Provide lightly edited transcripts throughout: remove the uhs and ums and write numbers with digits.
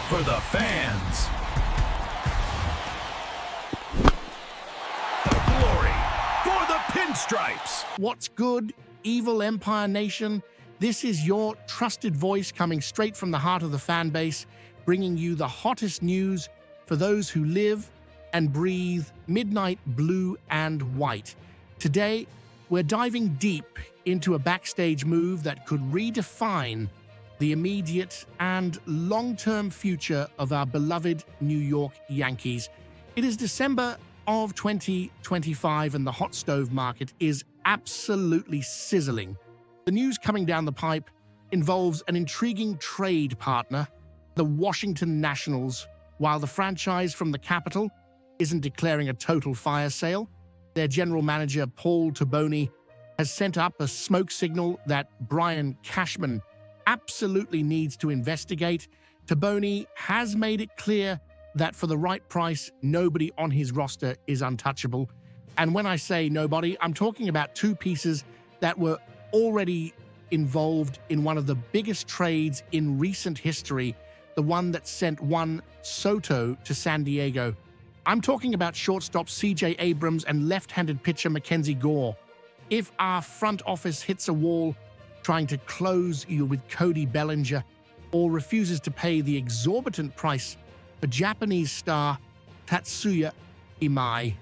for the fans. The glory for the pinstripes. What's good, evil Empire Nation? This is your trusted voice coming straight from the heart of the fan base, bringing you the hottest news for those who live and breathe midnight blue and white. Today, we're diving deep into a backstage move that could redefine the immediate and long-term future of our beloved New York Yankees. It is December of 2025 and the hot stove market is absolutely sizzling. The news coming down the pipe involves an intriguing trade partner, the Washington Nationals. While the franchise from the capital isn't declaring a total fire sale, their general manager, Paul Taboni, has sent up a smoke signal that Brian Cashman absolutely needs to investigate. Taboni has made it clear that for the right price, nobody on his roster is untouchable. And when I say nobody, I'm talking about two pieces that were already involved in one of the biggest trades in recent history, the one that sent Juan Soto to San Diego. I'm talking about shortstop C.J. Abrams and left-handed pitcher Mackenzie Gore. If our front office hits a wall trying to close you with Cody Bellinger or refuses to pay the exorbitant price for Japanese star Tatsuya Imai,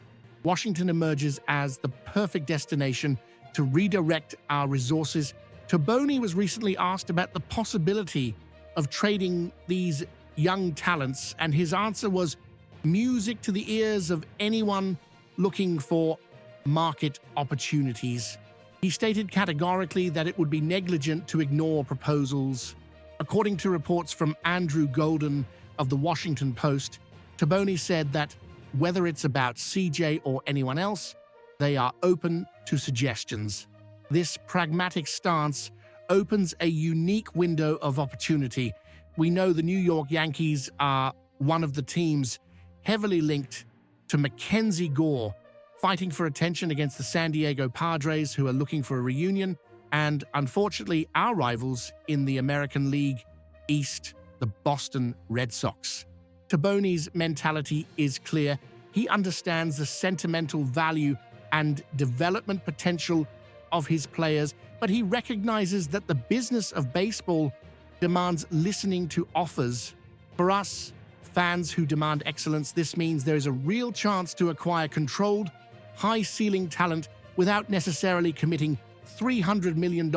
Washington emerges as the perfect destination to redirect our resources. Taboni was recently asked about the possibility of trading these young talents, and his answer was music to the ears of anyone looking for market opportunities. He stated categorically that it would be negligent to ignore proposals. According to reports from Andrew Golden of the Washington Post, Taboni said that whether it's about CJ or anyone else, they are open to suggestions. This pragmatic stance opens a unique window of opportunity. We know the New York Yankees are one of the teams heavily linked to Mackenzie Gore, fighting for attention against the San Diego Padres, who are looking for a reunion, and unfortunately our rivals in the American League East, the Boston Red Sox. Taboni's mentality is clear. He understands the sentimental value and development potential of his players, but he recognizes that the business of baseball demands listening to offers. For us, fans who demand excellence, this means there is a real chance to acquire controlled, high-ceiling talent without necessarily committing $300 million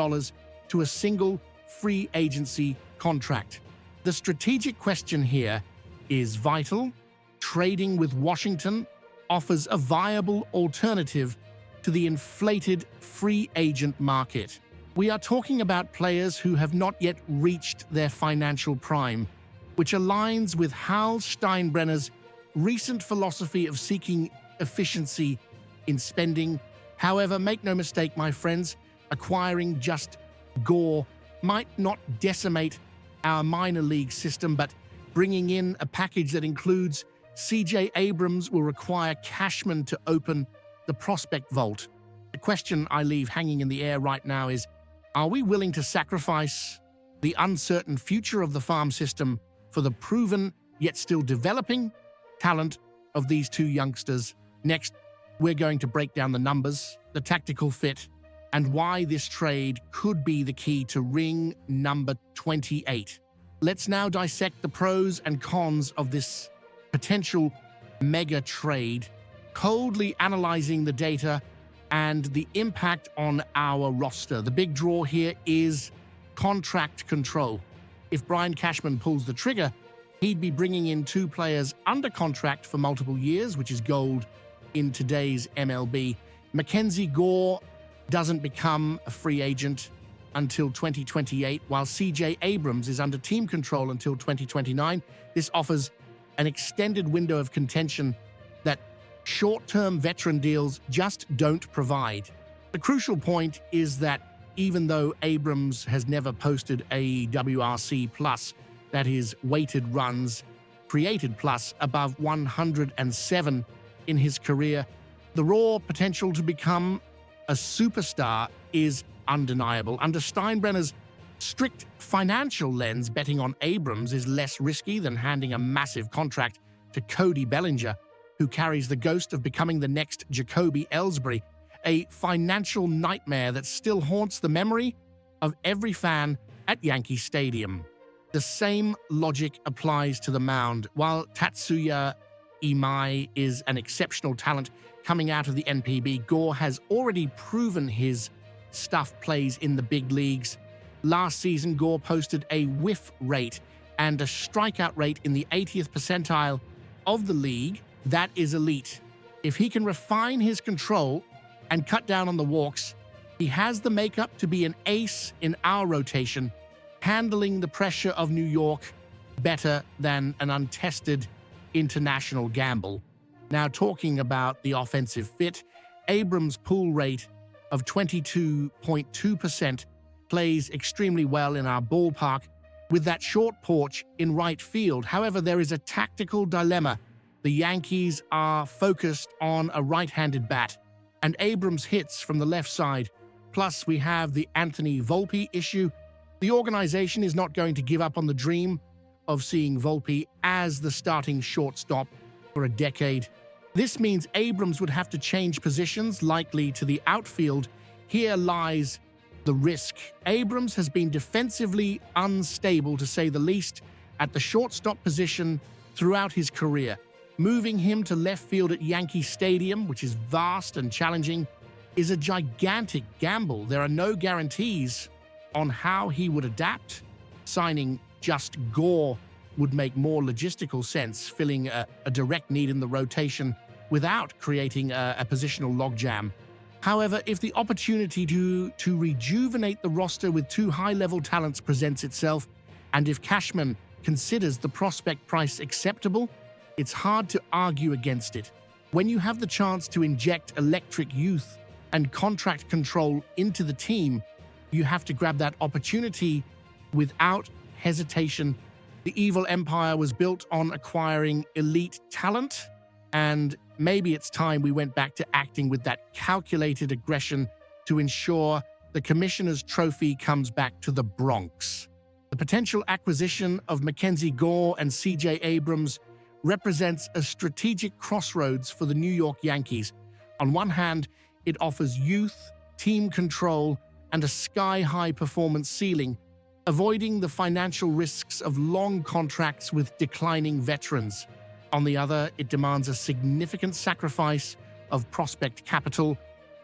to a single free agency contract. The strategic question here is vital. Trading with Washington offers a viable alternative to the inflated free agent market. We are talking about players who have not yet reached their financial prime, which aligns with Hal Steinbrenner's recent philosophy of seeking efficiency in spending. However, make no mistake, my friends, acquiring just Gore might not decimate our minor league system, but bringing in a package that includes C.J. Abrams will require Cashman to open the prospect vault. The question I leave hanging in the air right now is, are we willing to sacrifice the uncertain future of the farm system for the proven yet still developing talent of these two youngsters? Next, we're going to break down the numbers, the tactical fit, and why this trade could be the key to ring number 28. Let's now dissect the pros and cons of this potential mega trade, coldly analyzing the data and the impact on our roster. The big draw here is contract control. If Brian Cashman pulls the trigger, he'd be bringing in two players under contract for multiple years, which is gold in today's MLB. Mackenzie Gore doesn't become a free agent until 2028, while C.J. Abrams is under team control until 2029. This offers an extended window of contention that short-term veteran deals just don't provide. The crucial point is that even though Abrams has never posted a WRC plus, that is weighted runs created plus, above 107 in his career, the raw potential to become a superstar is undeniable. Under Steinbrenner's strict financial lens, betting on Abrams is less risky than handing a massive contract to Cody Bellinger, who carries the ghost of becoming the next Jacoby Ellsbury, a financial nightmare that still haunts the memory of every fan at Yankee Stadium. The same logic applies to the mound. While Tatsuya Imai is an exceptional talent coming out of the NPB, Gore has already proven his stuff plays in the big leagues. Last season, Gore posted a whiff rate and a strikeout rate in the 80th percentile of the league. That is elite. If he can refine his control and cut down on the walks, he has the makeup to be an ace in our rotation, handling the pressure of New York better than an untested international gamble. Now, talking about the offensive fit, Abrams' pull rate of 22.2% plays extremely well in our ballpark with that short porch in right field. However, there is a tactical dilemma. The Yankees are focused on a right-handed bat, and Abrams hits from the left side. Plus, we have the Anthony Volpe issue. The organization is not going to give up on the dream of seeing Volpe as the starting shortstop for a decade. This means Abrams would have to change positions, likely to the outfield. Here lies the risk. Abrams has been defensively unstable, to say the least, at the shortstop position throughout his career. Moving him to left field at Yankee Stadium, which is vast and challenging, is a gigantic gamble. There are no guarantees on how he would adapt. Signing just Gore would make more logistical sense, filling a direct need in the rotation without creating a positional logjam. However, if the opportunity to rejuvenate the roster with two high-level talents presents itself, and if Cashman considers the prospect price acceptable, it's hard to argue against it. When you have the chance to inject electric youth and contract control into the team, you have to grab that opportunity without hesitation. The evil empire was built on acquiring elite talent, and maybe it's time we went back to acting with that calculated aggression to ensure the commissioner's trophy comes back to the Bronx. The potential acquisition of Mackenzie Gore and C.J. Abrams represents a strategic crossroads for the New York Yankees. On one hand, it offers youth, team control, and a sky-high performance ceiling, avoiding the financial risks of long contracts with declining veterans. On the other, it demands a significant sacrifice of prospect capital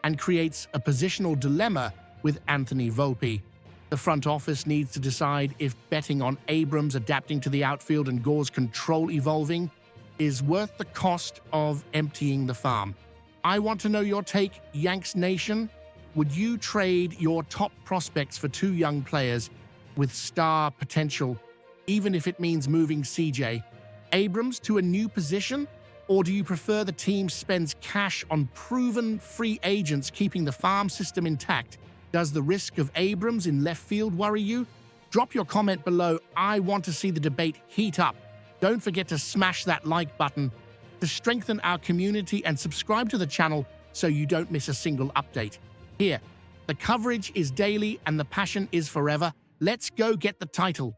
and creates a positional dilemma with Anthony Volpe. The front office needs to decide if betting on Abrams adapting to the outfield and Gore's control evolving is worth the cost of emptying the farm. I want to know your take, Yanks Nation. Would you trade your top prospects for two young players with star potential, even if it means moving C.J. Abrams to a new position? Or do you prefer the team spends cash on proven free agents, keeping the farm system intact? Does the risk of Abrams in left field worry you? Drop your comment below. I want to see the debate heat up. Don't forget to smash that like button to strengthen our community and subscribe to the channel so you don't miss a single update. Here, the coverage is daily and the passion is forever. Let's go get the title.